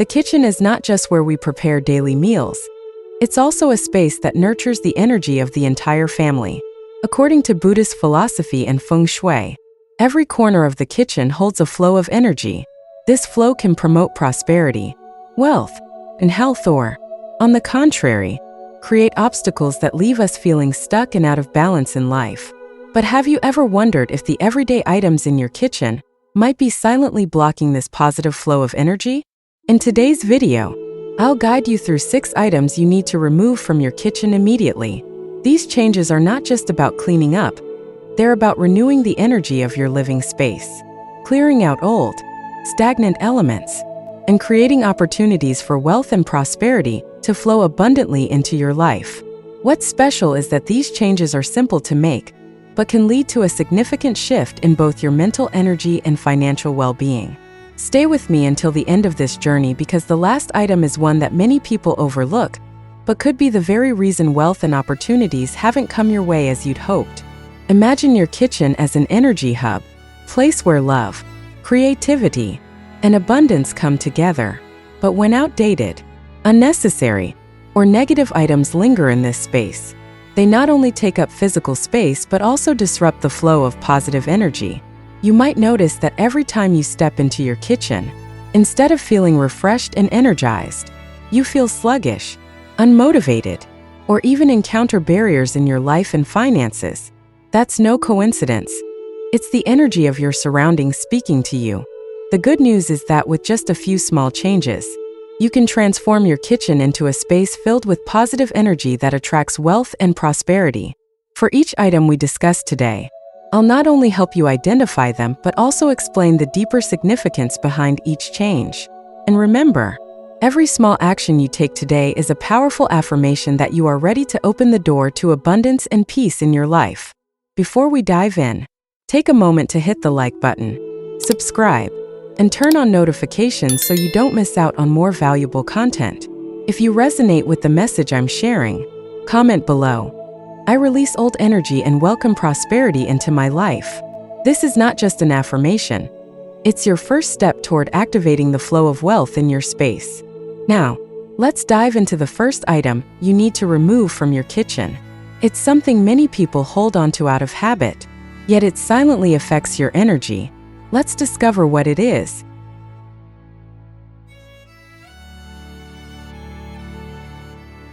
The kitchen is not just where we prepare daily meals. It's also a space that nurtures the energy of the entire family. According to Buddhist philosophy and feng shui, every corner of the kitchen holds a flow of energy. This flow can promote prosperity, wealth, and health or, on the contrary, create obstacles that leave us feeling stuck and out of balance in life. But have you ever wondered if the everyday items in your kitchen might be silently blocking this positive flow of energy? In today's video, I'll guide you through 6 items you need to remove from your kitchen immediately. These changes are not just about cleaning up, they're about renewing the energy of your living space, clearing out old, stagnant elements, and creating opportunities for wealth and prosperity to flow abundantly into your life. What's special is that these changes are simple to make, but can lead to a significant shift in both your mental energy and financial well-being. Stay with me until the end of this journey because the last item is one that many people overlook, but could be the very reason wealth and opportunities haven't come your way as you'd hoped. Imagine your kitchen as an energy hub, place where love, creativity, and abundance come together. But when outdated, unnecessary, or negative items linger in this space, they not only take up physical space but also disrupt the flow of positive energy. You might notice that every time you step into your kitchen, instead of feeling refreshed and energized, you feel sluggish, unmotivated, or even encounter barriers in your life and finances. That's no coincidence. It's the energy of your surroundings speaking to you. The good news is that with just a few small changes, you can transform your kitchen into a space filled with positive energy that attracts wealth and prosperity. For each item we discussed today, I'll not only help you identify them but also explain the deeper significance behind each change. And remember, every small action you take today is a powerful affirmation that you are ready to open the door to abundance and peace in your life. Before we dive in, take a moment to hit the like button, subscribe, and turn on notifications so you don't miss out on more valuable content. If you resonate with the message I'm sharing, comment below. I release old energy and welcome prosperity into my life. This is not just an affirmation. It's your first step toward activating the flow of wealth in your space. Now, let's dive into the first item you need to remove from your kitchen. It's something many people hold onto out of habit, yet it silently affects your energy. Let's discover what it is.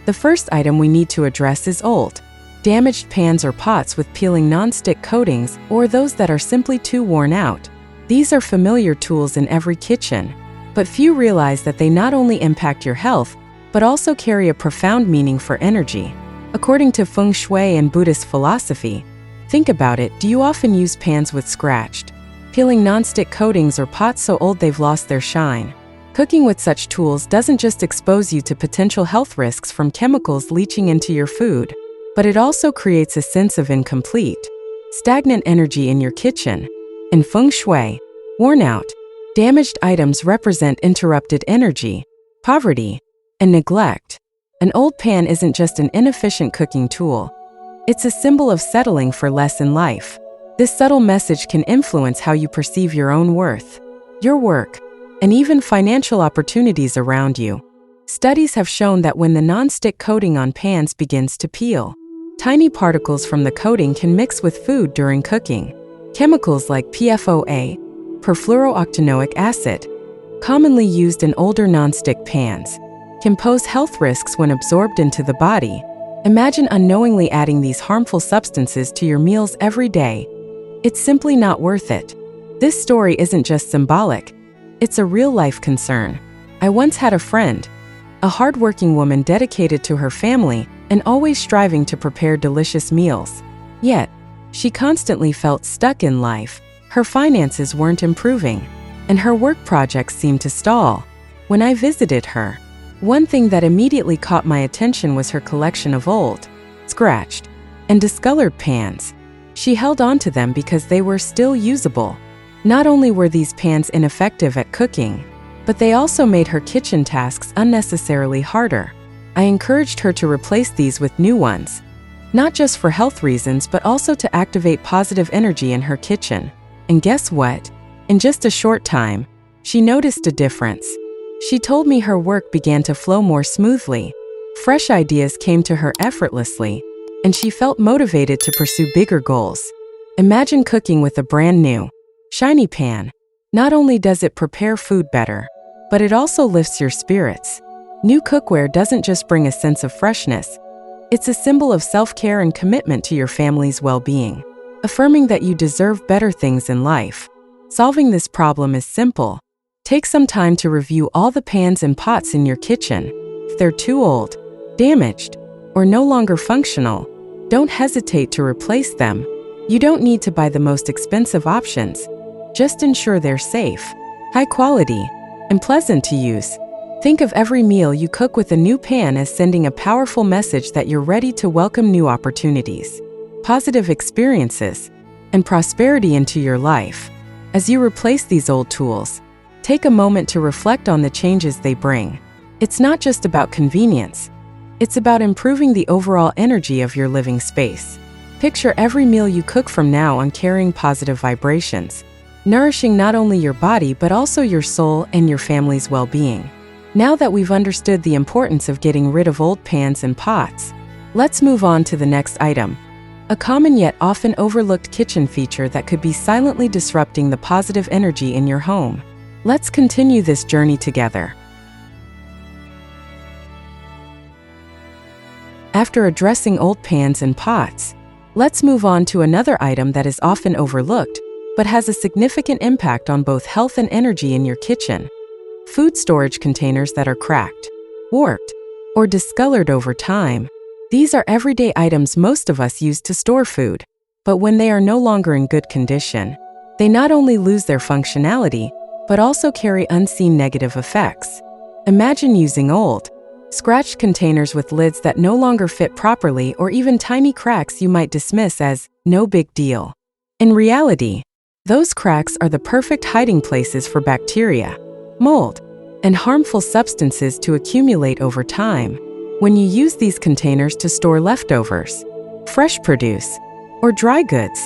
The first item we need to address is old, damaged pans or pots with peeling non-stick coatings or those that are simply too worn out. These are familiar tools in every kitchen, but few realize that they not only impact your health, but also carry a profound meaning for energy. According to feng shui and Buddhist philosophy, think about it, do you often use pans with scratched, peeling non-stick coatings or pots so old they've lost their shine? Cooking with such tools doesn't just expose you to potential health risks from chemicals leaching into your food, but it also creates a sense of incomplete, stagnant energy in your kitchen. In feng shui, worn out, damaged items represent interrupted energy, poverty, and neglect. An old pan isn't just an inefficient cooking tool. It's a symbol of settling for less in life. This subtle message can influence how you perceive your own worth, your work, and even financial opportunities around you. Studies have shown that when the non-stick coating on pans begins to peel, tiny particles from the coating can mix with food during cooking. Chemicals like PFOA, perfluorooctanoic acid, commonly used in older non-stick pans, can pose health risks when absorbed into the body. Imagine unknowingly adding these harmful substances to your meals every day. It's simply not worth it. This story isn't just symbolic, it's a real-life concern. I once had a friend, a hardworking woman dedicated to her family and always striving to prepare delicious meals. Yet, she constantly felt stuck in life. Her finances weren't improving, and her work projects seemed to stall. When I visited her, one thing that immediately caught my attention was her collection of old, scratched, and discolored pans. She held on to them because they were still usable. Not only were these pans ineffective at cooking, but they also made her kitchen tasks unnecessarily harder. I encouraged her to replace these with new ones, not just for health reasons but also to activate positive energy in her kitchen. And guess what? In just a short time, she noticed a difference. She told me her work began to flow more smoothly. Fresh ideas came to her effortlessly, and she felt motivated to pursue bigger goals. Imagine cooking with a brand new, shiny pan. Not only does it prepare food better, but it also lifts your spirits. New cookware doesn't just bring a sense of freshness, it's a symbol of self-care and commitment to your family's well-being, affirming that you deserve better things in life. Solving this problem is simple. Take some time to review all the pans and pots in your kitchen. If they're too old, damaged, or no longer functional, don't hesitate to replace them. You don't need to buy the most expensive options. Just ensure they're safe, high quality, and pleasant to use. Think of every meal you cook with a new pan as sending a powerful message that you're ready to welcome new opportunities, positive experiences, and prosperity into your life. As you replace these old tools, take a moment to reflect on the changes they bring. It's not just about convenience. It's about improving the overall energy of your living space. Picture every meal you cook from now on carrying positive vibrations, nourishing not only your body but also your soul and your family's well-being. Now that we've understood the importance of getting rid of old pans and pots, let's move on to the next item. A common yet often overlooked kitchen feature that could be silently disrupting the positive energy in your home. Let's continue this journey together. After addressing old pans and pots, let's move on to another item that is often overlooked, but has a significant impact on both health and energy in your kitchen. Food storage containers that are cracked, warped, or discolored over time. These are everyday items most of us use to store food, but when they are no longer in good condition, they not only lose their functionality, but also carry unseen negative effects. Imagine using old, scratched containers with lids that no longer fit properly or even tiny cracks you might dismiss as no big deal. In reality, those cracks are the perfect hiding places for bacteria, mold, and harmful substances to accumulate over time. When you use these containers to store leftovers, fresh produce, or dry goods,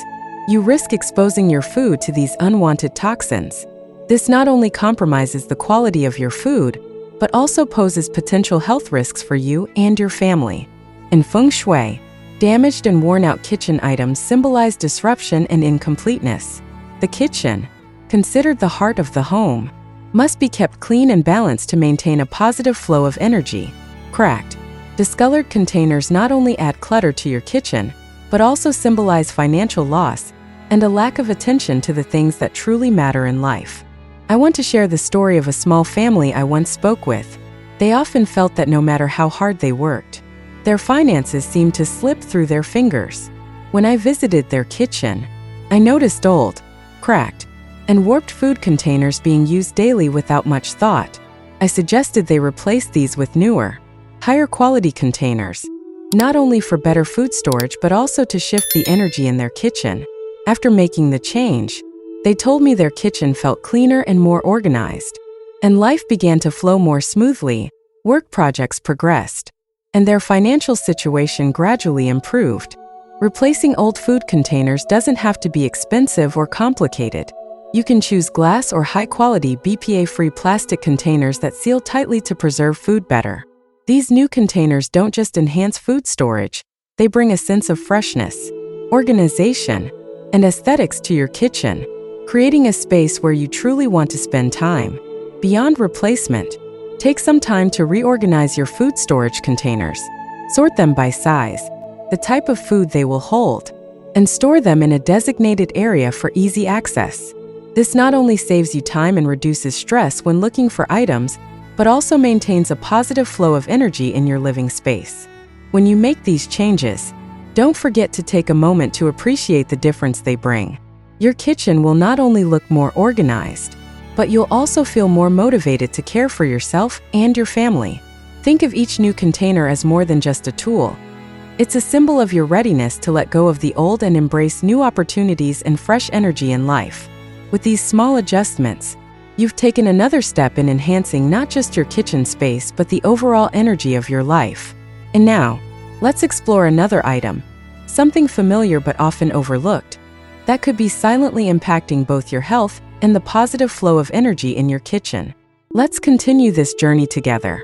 you risk exposing your food to these unwanted toxins. This not only compromises the quality of your food, but also poses potential health risks for you and your family. In feng shui, damaged and worn-out kitchen items symbolize disruption and incompleteness. The kitchen, considered the heart of the home, must be kept clean and balanced to maintain a positive flow of energy. Cracked, discolored containers not only add clutter to your kitchen, but also symbolize financial loss and a lack of attention to the things that truly matter in life. I want to share the story of a small family I once spoke with. They often felt that no matter how hard they worked, their finances seemed to slip through their fingers. When I visited their kitchen, I noticed old, cracked, and warped food containers being used daily without much thought. I suggested they replace these with newer, higher quality containers, not only for better food storage but also to shift the energy in their kitchen. After making the change, they told me their kitchen felt cleaner and more organized, and life began to flow more smoothly. Work projects progressed, and their financial situation gradually improved. Replacing old food containers doesn't have to be expensive or complicated. You can choose glass or high-quality BPA-free plastic containers that seal tightly to preserve food better. These new containers don't just enhance food storage, they bring a sense of freshness, organization, and aesthetics to your kitchen, creating a space where you truly want to spend time. Beyond replacement, take some time to reorganize your food storage containers. Sort them by size, the type of food they will hold, and store them in a designated area for easy access. This not only saves you time and reduces stress when looking for items, but also maintains a positive flow of energy in your living space. When you make these changes, don't forget to take a moment to appreciate the difference they bring. Your kitchen will not only look more organized, but you'll also feel more motivated to care for yourself and your family. Think of each new container as more than just a tool. It's a symbol of your readiness to let go of the old and embrace new opportunities and fresh energy in life. With these small adjustments, you've taken another step in enhancing not just your kitchen space but the overall energy of your life. And now, let's explore another item, something familiar but often overlooked, that could be silently impacting both your health and the positive flow of energy in your kitchen. Let's continue this journey together.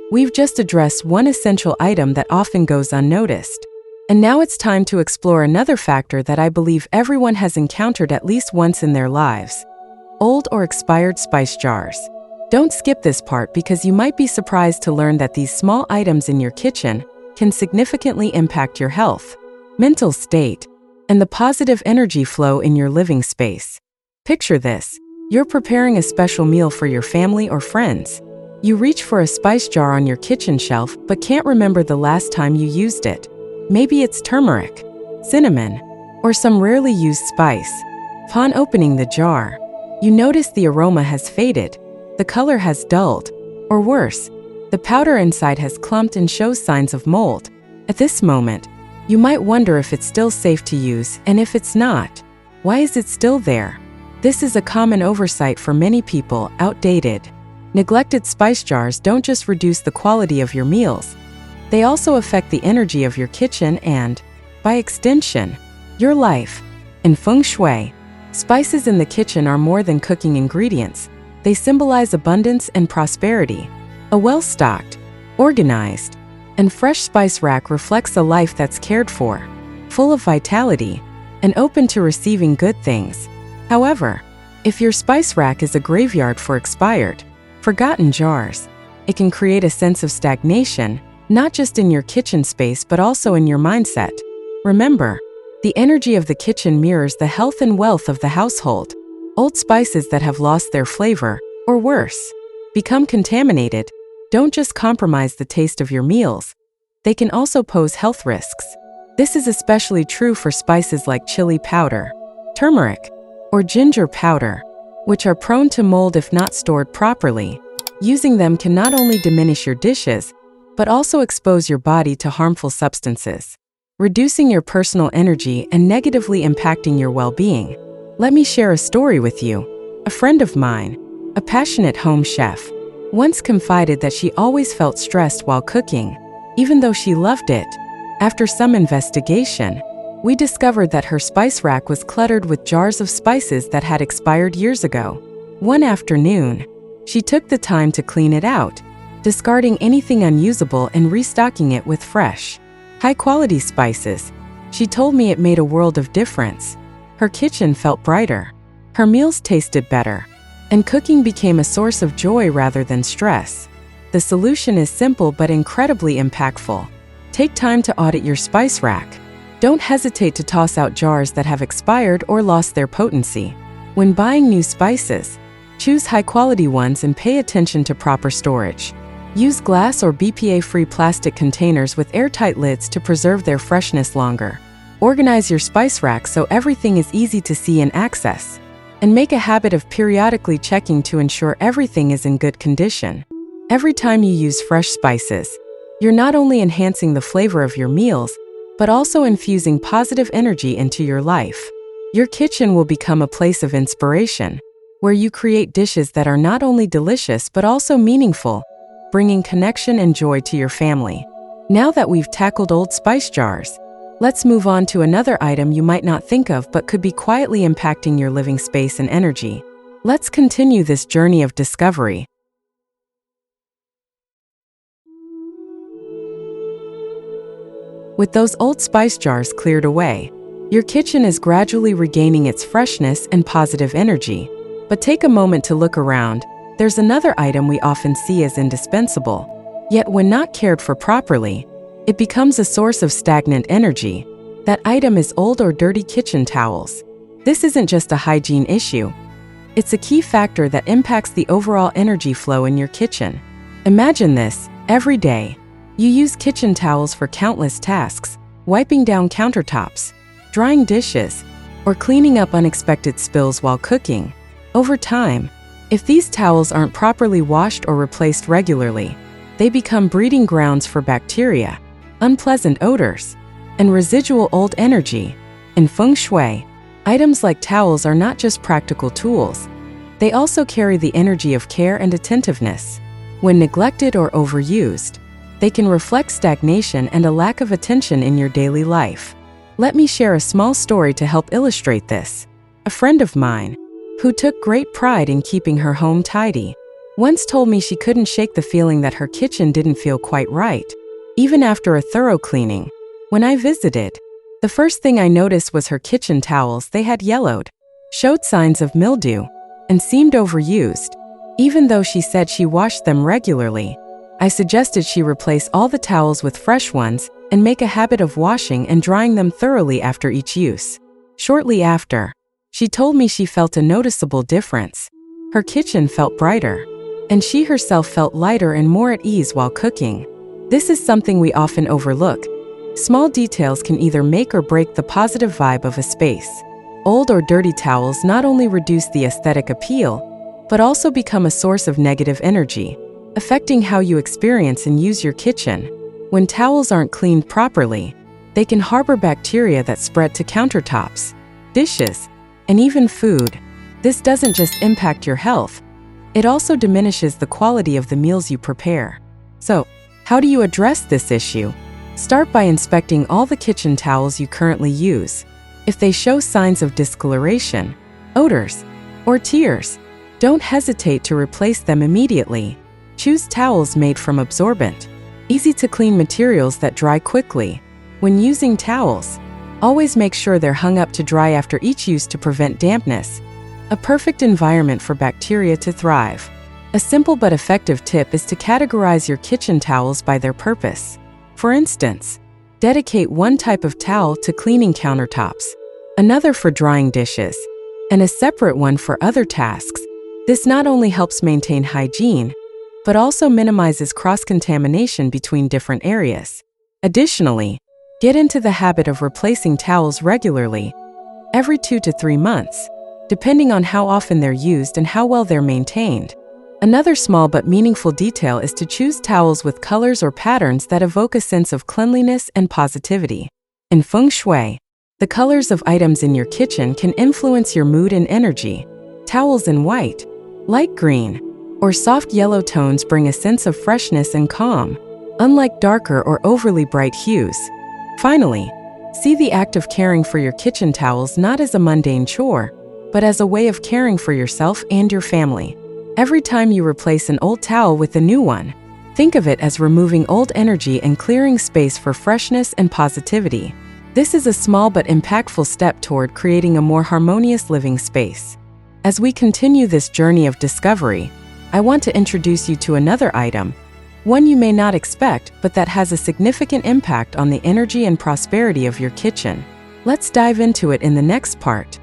We've just addressed one essential item that often goes unnoticed. And now it's time to explore another factor that I believe everyone has encountered at least once in their lives: old or expired spice jars. Don't skip this part because you might be surprised to learn that these small items in your kitchen can significantly impact your health, mental state, and the positive energy flow in your living space. Picture this: you're preparing a special meal for your family or friends. You reach for a spice jar on your kitchen shelf but can't remember the last time you used it. Maybe it's turmeric, cinnamon, or some rarely used spice. Upon opening the jar, you notice the aroma has faded, the color has dulled, or worse, the powder inside has clumped and shows signs of mold. At this moment, you might wonder if it's still safe to use, and if it's not, why is it still there? This is a common oversight for many people: outdated, neglected spice jars don't just reduce the quality of your meals, they also affect the energy of your kitchen and, by extension, your life. In feng shui, spices in the kitchen are more than cooking ingredients. They symbolize abundance and prosperity. A well-stocked, organized, and fresh spice rack reflects a life that's cared for, full of vitality, and open to receiving good things. However, if your spice rack is a graveyard for expired, forgotten jars, it can create a sense of stagnation, not just in your kitchen space but also in your mindset. Remember, the energy of the kitchen mirrors the health and wealth of the household. Old spices that have lost their flavor, or worse, become contaminated, don't just compromise the taste of your meals, they can also pose health risks. This is especially true for spices like chili powder, turmeric, or ginger powder, which are prone to mold if not stored properly. Using them can not only diminish your dishes, but also expose your body to harmful substances, reducing your personal energy and negatively impacting your well-being. Let me share a story with you. A friend of mine, a passionate home chef, once confided that she always felt stressed while cooking, even though she loved it. After some investigation, we discovered that her spice rack was cluttered with jars of spices that had expired years ago. One afternoon, she took the time to clean it out, discarding anything unusable and restocking it with fresh, high-quality spices. She told me it made a world of difference. Her kitchen felt brighter, her meals tasted better, and cooking became a source of joy rather than stress. The solution is simple but incredibly impactful. Take time to audit your spice rack. Don't hesitate to toss out jars that have expired or lost their potency. When buying new spices, choose high-quality ones and pay attention to proper storage. Use glass or BPA-free plastic containers with airtight lids to preserve their freshness longer. Organize your spice rack so everything is easy to see and access. And make a habit of periodically checking to ensure everything is in good condition. Every time you use fresh spices, you're not only enhancing the flavor of your meals, but also infusing positive energy into your life. Your kitchen will become a place of inspiration, where you create dishes that are not only delicious but also meaningful, bringing connection and joy to your family. Now that we've tackled old spice jars, let's move on to another item you might not think of but could be quietly impacting your living space and energy. Let's continue this journey of discovery. With those old spice jars cleared away, your kitchen is gradually regaining its freshness and positive energy. But take a moment to look around. There's another item we often see as indispensable. Yet when not cared for properly, it becomes a source of stagnant energy. That item is old or dirty kitchen towels. This isn't just a hygiene issue. It's a key factor that impacts the overall energy flow in your kitchen. Imagine this: every day, you use kitchen towels for countless tasks, wiping down countertops, drying dishes, or cleaning up unexpected spills while cooking. Over time, if these towels aren't properly washed or replaced regularly, they become breeding grounds for bacteria, unpleasant odors, and residual old energy. In feng shui, items like towels are not just practical tools. They also carry the energy of care and attentiveness. When neglected or overused, they can reflect stagnation and a lack of attention in your daily life. Let me share a small story to help illustrate this. A A friend of mine, who took great pride in keeping her home tidy, once told me she couldn't shake the feeling that her kitchen didn't feel quite right, even after a thorough cleaning. When I visited, the first thing I noticed was her kitchen towels. They had yellowed, showed signs of mildew, and seemed overused. Even though she said she washed them regularly, I suggested she replace all the towels with fresh ones and make a habit of washing and drying them thoroughly after each use. Shortly after, she told me she felt a noticeable difference. Her kitchen felt brighter, and she herself felt lighter and more at ease while cooking. This is something we often overlook. Small details can either make or break the positive vibe of a space. Old or dirty towels not only reduce the aesthetic appeal, but also become a source of negative energy, affecting how you experience and use your kitchen. When towels aren't cleaned properly, they can harbor bacteria that spread to countertops, dishes, and even food. This doesn't just impact your health, it also diminishes the quality of the meals you prepare. So, how do you address this issue? Start by inspecting all the kitchen towels you currently use. If they show signs of discoloration, odors, or tears, don't hesitate to replace them immediately. Choose towels made from absorbent, easy-to-clean materials that dry quickly. When using towels, always make sure they're hung up to dry after each use to prevent dampness, a perfect environment for bacteria to thrive. A simple but effective tip is to categorize your kitchen towels by their purpose. For instance, dedicate one type of towel to cleaning countertops, another for drying dishes, and a separate one for other tasks. This not only helps maintain hygiene, but also minimizes cross-contamination between different areas. Additionally, get into the habit of replacing towels regularly, every 2 to 3 months, depending on how often they're used and how well they're maintained. Another small but meaningful detail is to choose towels with colors or patterns that evoke a sense of cleanliness and positivity. In feng shui, the colors of items in your kitchen can influence your mood and energy. Towels in white, light green, or soft yellow tones bring a sense of freshness and calm, unlike darker or overly bright hues. Finally, see the act of caring for your kitchen towels not as a mundane chore, but as a way of caring for yourself and your family. Every time you replace an old towel with a new one, think of it as removing old energy and clearing space for freshness and positivity. This is a small but impactful step toward creating a more harmonious living space. As we continue this journey of discovery, I want to introduce you to another item, one you may not expect, but that has a significant impact on the energy and prosperity of your kitchen. Let's dive into it in the next part.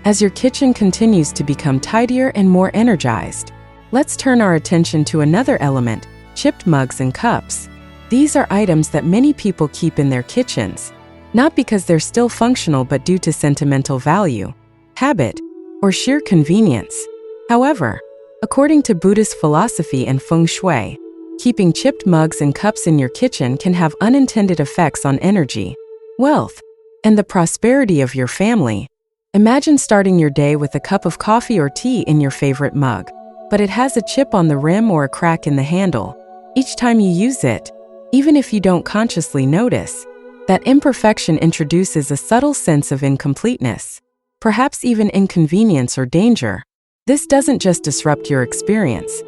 As your kitchen continues to become tidier and more energized, let's turn our attention to another element, chipped mugs and cups. These are items that many people keep in their kitchens, not because they're still functional but due to sentimental value, habit, or sheer convenience. However, according to Buddhist philosophy and feng shui, keeping chipped mugs and cups in your kitchen can have unintended effects on energy, wealth, and the prosperity of your family. Imagine starting your day with a cup of coffee or tea in your favorite mug, but it has a chip on the rim or a crack in the handle. Each time you use it, even if you don't consciously notice, that imperfection introduces a subtle sense of incompleteness, perhaps even inconvenience or danger. This doesn't just disrupt your experience.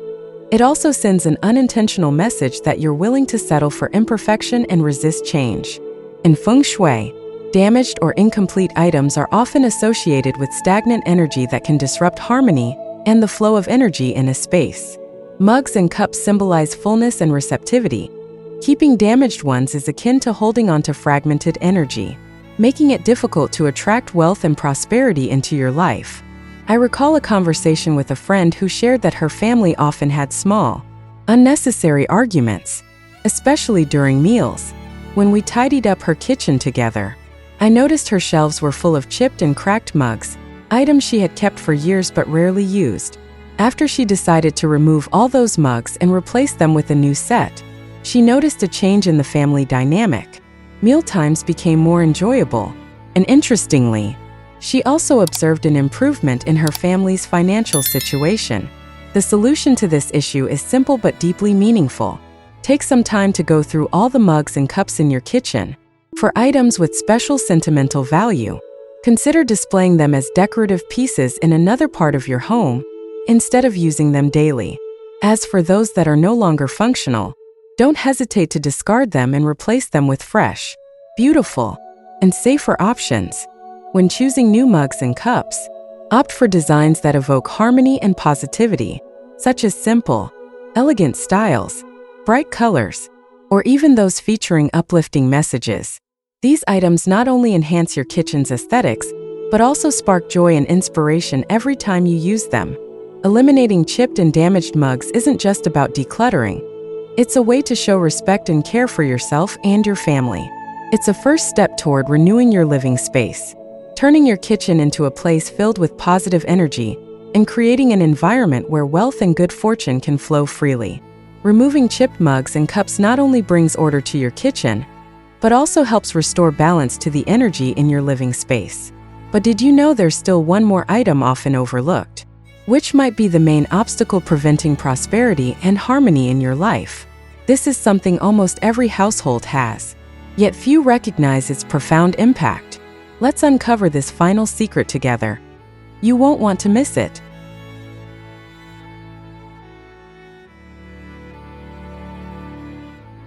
It also sends an unintentional message that you're willing to settle for imperfection and resist change. In feng shui, damaged or incomplete items are often associated with stagnant energy that can disrupt harmony and the flow of energy in a space. Mugs and cups symbolize fullness and receptivity. Keeping damaged ones is akin to holding on to fragmented energy, making it difficult to attract wealth and prosperity into your life. I recall a conversation with a friend who shared that her family often had small, unnecessary arguments, especially during meals. When we tidied up her kitchen together, I noticed her shelves were full of chipped and cracked mugs, items she had kept for years but rarely used. After she decided to remove all those mugs and replace them with a new set, she noticed a change in the family dynamic. Mealtimes became more enjoyable, and interestingly, she also observed an improvement in her family's financial situation. The solution to this issue is simple but deeply meaningful. Take some time to go through all the mugs and cups in your kitchen. For items with special sentimental value, consider displaying them as decorative pieces in another part of your home instead of using them daily. As for those that are no longer functional, don't hesitate to discard them and replace them with fresh, beautiful, and safer options. When choosing new mugs and cups, opt for designs that evoke harmony and positivity, such as simple, elegant styles, bright colors, or even those featuring uplifting messages. These items not only enhance your kitchen's aesthetics, but also spark joy and inspiration every time you use them. Eliminating chipped and damaged mugs isn't just about decluttering. It's a way to show respect and care for yourself and your family. It's a first step toward renewing your living space, turning your kitchen into a place filled with positive energy, and creating an environment where wealth and good fortune can flow freely. Removing chipped mugs and cups not only brings order to your kitchen, but also helps restore balance to the energy in your living space. But did you know there's still one more item often overlooked, which might be the main obstacle preventing prosperity and harmony in your life? This is something almost every household has, yet few recognize its profound impact. Let's uncover this final secret together. You won't want to miss it.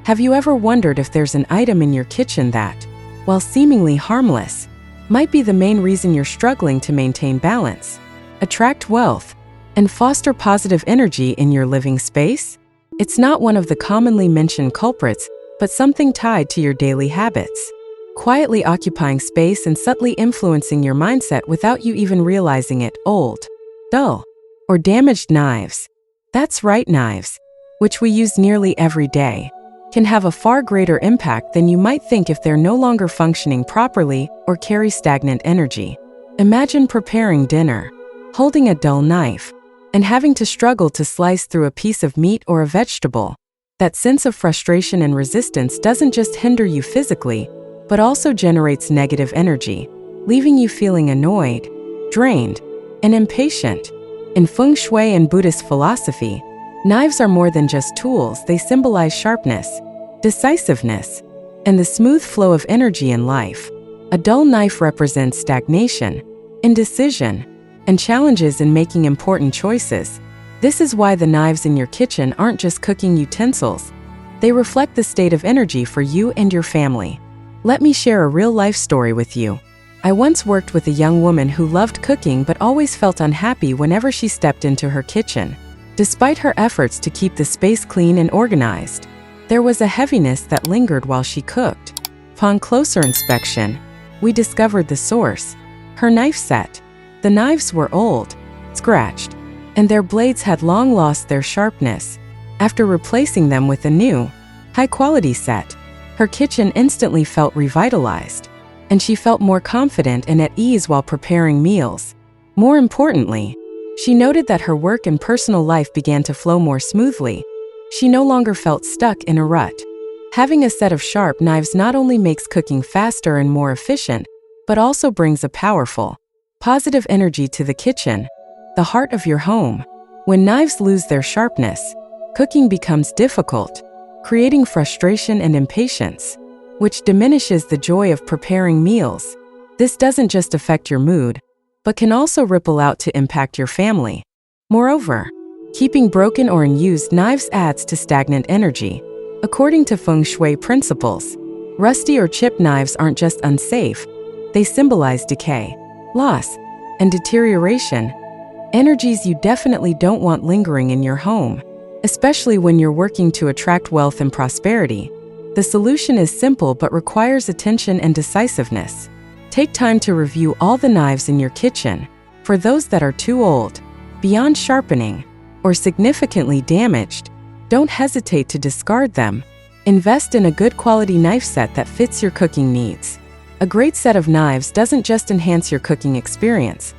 Have you ever wondered if there's an item in your kitchen that, while seemingly harmless, might be the main reason you're struggling to maintain balance, attract wealth, and foster positive energy in your living space? It's not one of the commonly mentioned culprits, but something tied to your daily habits, quietly occupying space and subtly influencing your mindset without you even realizing it. Old, dull, or damaged knives. That's right, knives, which we use nearly every day, can have a far greater impact than you might think if they're no longer functioning properly or carry stagnant energy. Imagine preparing dinner, holding a dull knife, and having to struggle to slice through a piece of meat or a vegetable. That sense of frustration and resistance doesn't just hinder you physically, but also generates negative energy, leaving you feeling annoyed, drained, and impatient. In feng shui and Buddhist philosophy, knives are more than just tools. They symbolize sharpness, decisiveness, and the smooth flow of energy in life. A dull knife represents stagnation, indecision, and challenges in making important choices. This is why the knives in your kitchen aren't just cooking utensils. They reflect the state of energy for you and your family. Let me share a real-life story with you. I once worked with a young woman who loved cooking but always felt unhappy whenever she stepped into her kitchen. Despite her efforts to keep the space clean and organized, there was a heaviness that lingered while she cooked. Upon closer inspection, we discovered the source: her knife set. The knives were old, scratched, and their blades had long lost their sharpness. After replacing them with a new, high-quality set, her kitchen instantly felt revitalized, and she felt more confident and at ease while preparing meals. More importantly, she noted that her work and personal life began to flow more smoothly. She no longer felt stuck in a rut. Having a set of sharp knives not only makes cooking faster and more efficient, but also brings a powerful, positive energy to the kitchen, the heart of your home. When knives lose their sharpness, cooking becomes difficult, creating frustration and impatience, which diminishes the joy of preparing meals. This doesn't just affect your mood, but can also ripple out to impact your family. Moreover, keeping broken or unused knives adds to stagnant energy. According to feng shui principles, rusty or chipped knives aren't just unsafe, they symbolize decay, loss, and deterioration, energies you definitely don't want lingering in your home, especially when you're working to attract wealth and prosperity. The solution is simple but requires attention and decisiveness. Take time to review all the knives in your kitchen. For those that are too old, beyond sharpening, or significantly damaged, don't hesitate to discard them. Invest in a good quality knife set that fits your cooking needs. A great set of knives doesn't just enhance your cooking experience.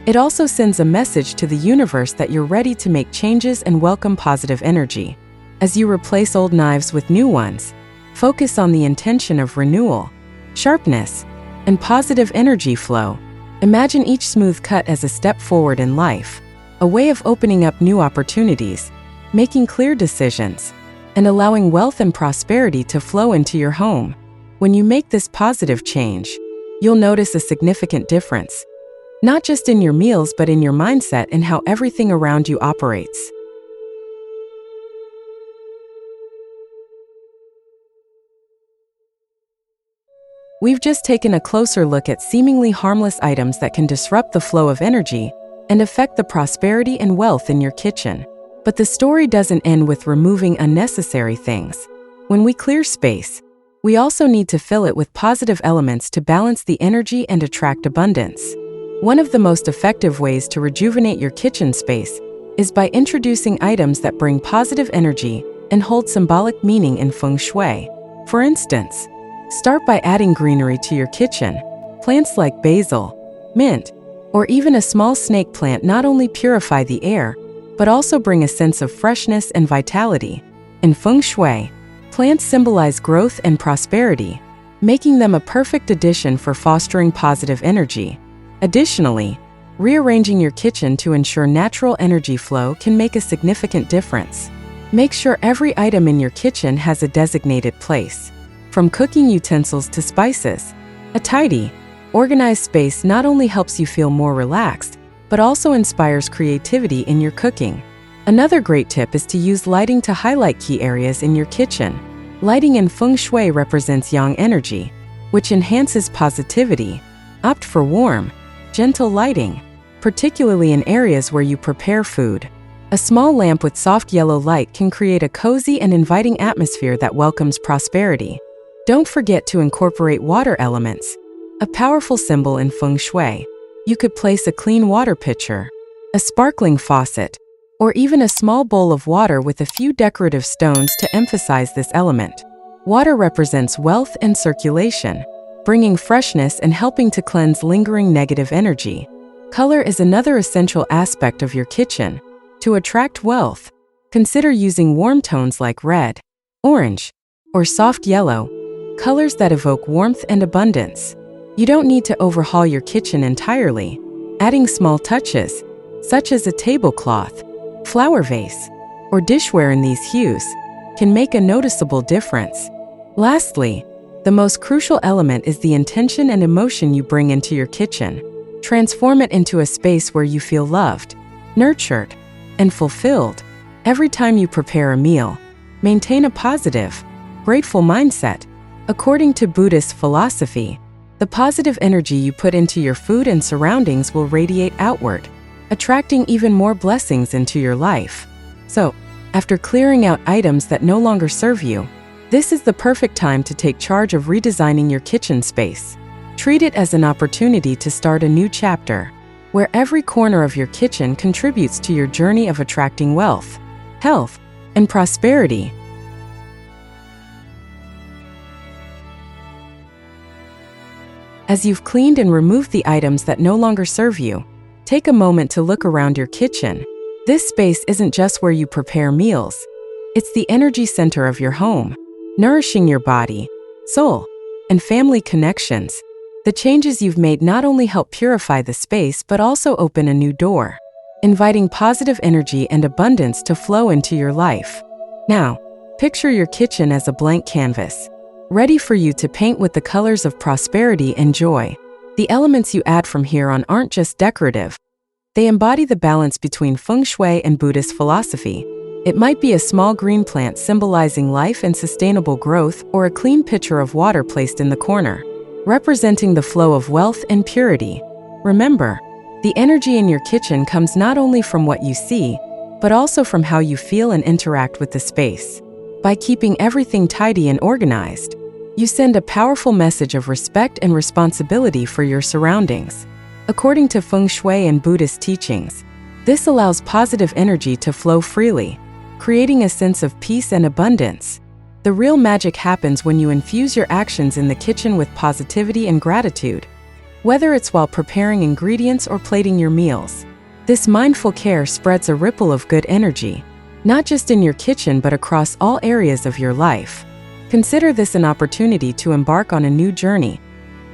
It also sends a message to the universe that you're ready to make changes and welcome positive energy. As you replace old knives with new ones, focus on the intention of renewal, sharpness, and positive energy flow. Imagine each smooth cut as a step forward in life, a way of opening up new opportunities, making clear decisions, and allowing wealth and prosperity to flow into your home. When you make this positive change, you'll notice a significant difference, not just in your meals but in your mindset and how everything around you operates. We've just taken a closer look at seemingly harmless items that can disrupt the flow of energy and affect the prosperity and wealth in your kitchen. But the story doesn't end with removing unnecessary things. When we clear space, we also need to fill it with positive elements to balance the energy and attract abundance. One of the most effective ways to rejuvenate your kitchen space is by introducing items that bring positive energy and hold symbolic meaning in feng shui. For instance, start by adding greenery to your kitchen. Plants like basil, mint, or even a small snake plant not only purify the air, but also bring a sense of freshness and vitality. In feng shui, plants symbolize growth and prosperity, making them a perfect addition for fostering positive energy. Additionally, rearranging your kitchen to ensure natural energy flow can make a significant difference. Make sure every item in your kitchen has a designated place. From cooking utensils to spices, a tidy, organized space not only helps you feel more relaxed, but also inspires creativity in your cooking. Another great tip is to use lighting to highlight key areas in your kitchen. Lighting in feng shui represents yang energy, which enhances positivity. Opt for warm, gentle lighting, particularly in areas where you prepare food. A small lamp with soft yellow light can create a cozy and inviting atmosphere that welcomes prosperity. Don't forget to incorporate water elements, a powerful symbol in feng shui. You could place a clean water pitcher, a sparkling faucet, or even a small bowl of water with a few decorative stones to emphasize this element. Water represents wealth and circulation, bringing freshness and helping to cleanse lingering negative energy. Color is another essential aspect of your kitchen. To attract wealth, consider using warm tones like red, orange, or soft yellow, colors that evoke warmth and abundance. You don't need to overhaul your kitchen entirely. Adding small touches, such as a tablecloth, flower vase, or dishware in these hues, can make a noticeable difference. Lastly, the most crucial element is the intention and emotion you bring into your kitchen. Transform it into a space where you feel loved, nurtured, and fulfilled. Every time you prepare a meal, maintain a positive, grateful mindset. According to Buddhist philosophy, the positive energy you put into your food and surroundings will radiate outward, attracting even more blessings into your life. So, after clearing out items that no longer serve you, this is the perfect time to take charge of redesigning your kitchen space. Treat it as an opportunity to start a new chapter, where every corner of your kitchen contributes to your journey of attracting wealth, health, and prosperity. As you've cleaned and removed the items that no longer serve you, take a moment to look around your kitchen. This space isn't just where you prepare meals. It's the energy center of your home, nourishing your body, soul, and family connections. The changes you've made not only help purify the space but also open a new door, inviting positive energy and abundance to flow into your life. Now, picture your kitchen as a blank canvas, ready for you to paint with the colors of prosperity and joy. The elements you add from here on aren't just decorative. They embody the balance between feng shui and Buddhist philosophy. It might be a small green plant symbolizing life and sustainable growth, or a clean pitcher of water placed in the corner, representing the flow of wealth and purity. Remember, the energy in your kitchen comes not only from what you see, but also from how you feel and interact with the space. By keeping everything tidy and organized, you send a powerful message of respect and responsibility for your surroundings. According to feng shui and Buddhist teachings, this allows positive energy to flow freely, creating a sense of peace and abundance. The real magic happens when you infuse your actions in the kitchen with positivity and gratitude, whether it's while preparing ingredients or plating your meals. This mindful care spreads a ripple of good energy, not just in your kitchen but across all areas of your life. Consider this an opportunity to embark on a new journey,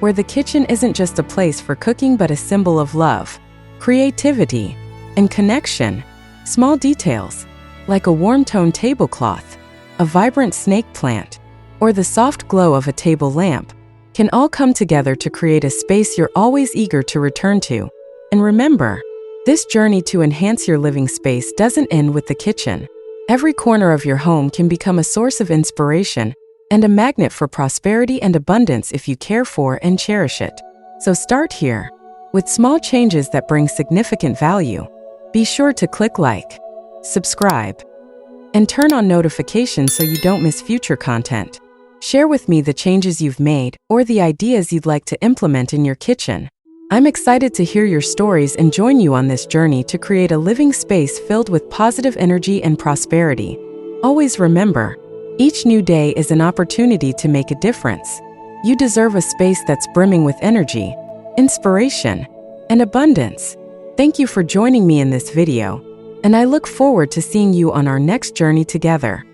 where the kitchen isn't just a place for cooking but a symbol of love, creativity, and connection. Small details, like a warm-toned tablecloth, a vibrant snake plant, or the soft glow of a table lamp, can all come together to create a space you're always eager to return to. And remember, this journey to enhance your living space doesn't end with the kitchen. Every corner of your home can become a source of inspiration and a magnet for prosperity and abundance if you care for and cherish it. So start here, with small changes that bring significant value. Be sure to click like, subscribe, and turn on notifications so you don't miss future content. Share with me the changes you've made or the ideas you'd like to implement in your kitchen. I'm excited to hear your stories and join you on this journey to create a living space filled with positive energy and prosperity. Always remember, each new day is an opportunity to make a difference. You deserve a space that's brimming with energy, inspiration, and abundance. Thank you for joining me in this video, and I look forward to seeing you on our next journey together.